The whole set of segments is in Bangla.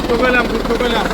ঘুরতে পেলাম।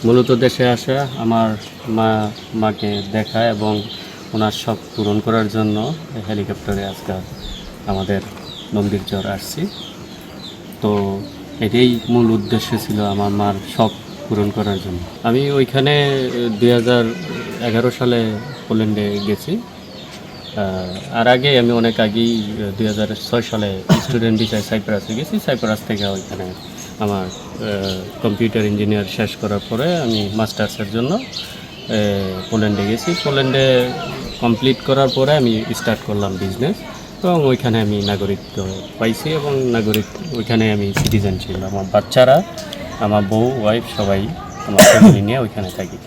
মূলত দেশে আসা আমার মাকে দেখা এবং ওনার শখ পূরণ করার জন্য হেলিকপ্টারে আজকে আমাদের নন্দীরচর আসছি। তো এটাই মূল উদ্দেশ্য ছিল আমার মার শখ পূরণ করার জন্য। আমি ওইখানে 2011 সালে পোল্যান্ডে গেছি। আর আগে আমি অনেক আগেই 2006 সালে স্টুডেন্ট ভিসায় সাইপ্রাসে গেছি। সাইপ্রাস থেকে ওইখানে আমার কম্পিউটার ইঞ্জিনিয়ার শেষ করার পরে আমি মাস্টার্সের জন্য পোল্যান্ডে গেছি। পোল্যান্ডে কমপ্লিট করার পরে আমি স্টার্ট করলাম বিজনেস এবং ওইখানে আমি নাগরিকত্ব পাইছি এবং ওইখানে আমি সিটিজেন ছিলাম। আমার বাচ্চারা, আমার বউ, ওয়াইফ সবাই আমার ফ্যামিলি নিয়ে ওইখানে থাকি।